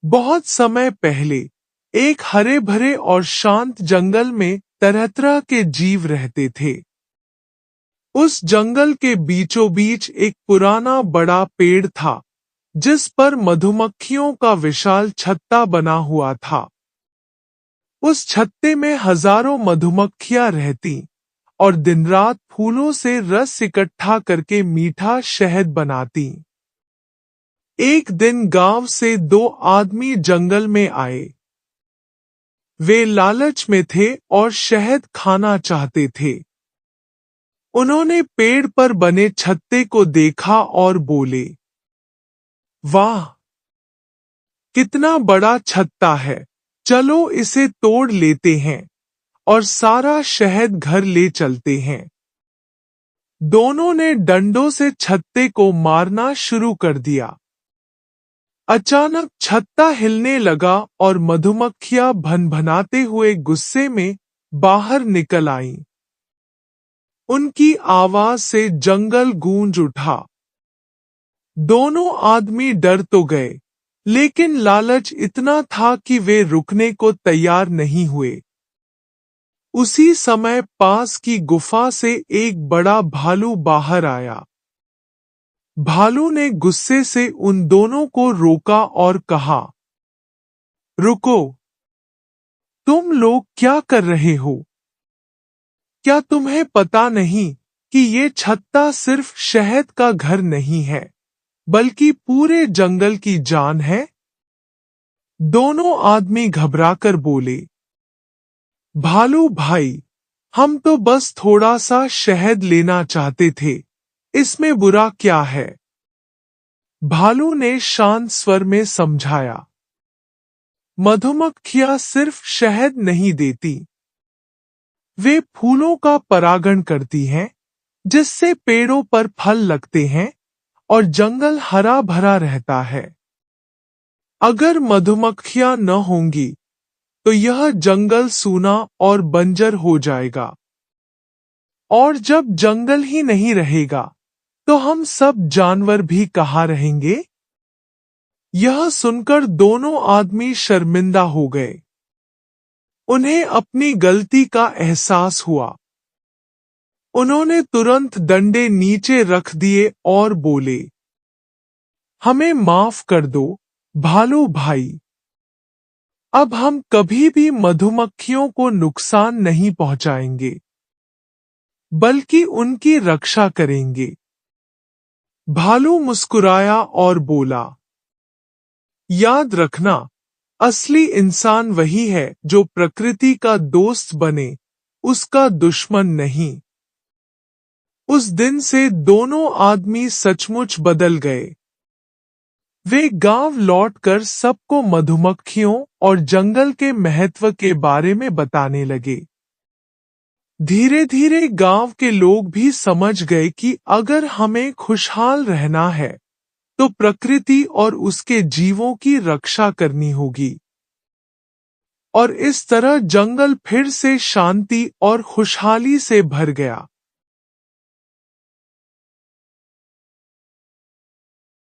बहुत समय पहले एक हरे भरे और शांत जंगल में तरह तरह के जीव रहते थे। उस जंगल के बीचों बीच एक पुराना बड़ा पेड़ था, जिस पर मधुमक्खियों का विशाल छत्ता बना हुआ था। उस छत्ते में हजारों मधुमक्खियां रहती और दिन रात फूलों से रस इकट्ठा करके मीठा शहद बनाती। एक दिन गांव से दो आदमी जंगल में आए। वे लालच में थे और शहद खाना चाहते थे। उन्होंने पेड़ पर बने छत्ते को देखा और बोले, वाह, कितना बड़ा छत्ता है, चलो इसे तोड़ लेते हैं और सारा शहद घर ले चलते हैं। दोनों ने डंडों से छत्ते को मारना शुरू कर दिया। अचानक छत्ता हिलने लगा और मधुमक्खियां भनभनाते हुए गुस्से में बाहर निकल आईं। उनकी आवाज से जंगल गूंज उठा। दोनों आदमी डर तो गए, लेकिन लालच इतना था कि वे रुकने को तैयार नहीं हुए। उसी समय पास की गुफा से एक बड़ा भालू बाहर आया। भालू ने गुस्से से उन दोनों को रोका और कहा, रुको, तुम लोग क्या कर रहे हो? क्या तुम्हें पता नहीं कि ये छत्ता सिर्फ शहद का घर नहीं है, बल्कि पूरे जंगल की जान है? दोनों आदमी घबराकर बोले, भालू भाई, हम तो बस थोड़ा सा शहद लेना चाहते थे, इसमें बुरा क्या है? भालू ने शांत स्वर में समझाया, मधुमक्खियां सिर्फ शहद नहीं देती, वे फूलों का परागण करती हैं, जिससे पेड़ों पर फल लगते हैं और जंगल हरा भरा रहता है। अगर मधुमक्खियां न होंगी, तो यह जंगल सूना और बंजर हो जाएगा। और जब जंगल ही नहीं रहेगा, तो हम सब जानवर भी कहाँ रहेंगे? यह सुनकर दोनों आदमी शर्मिंदा हो गए। उन्हें अपनी गलती का एहसास हुआ। उन्होंने तुरंत डंडे नीचे रख दिए और बोले, हमें माफ कर दो, भालू भाई। अब हम कभी भी मधुमक्खियों को नुकसान नहीं पहुंचाएंगे, बल्कि उनकी रक्षा करेंगे। भालू मुस्कुराया और बोला, याद रखना, असली इंसान वही है जो प्रकृति का दोस्त बने, उसका दुश्मन नहीं। उस दिन से दोनों आदमी सचमुच बदल गए। वे गांव लौटकर सबको मधुमक्खियों और जंगल के महत्व के बारे में बताने लगे। धीरे धीरे गांव के लोग भी समझ गए कि अगर हमें खुशहाल रहना है, तो प्रकृति और उसके जीवों की रक्षा करनी होगी। और इस तरह जंगल फिर से शांति और खुशहाली से भर गया।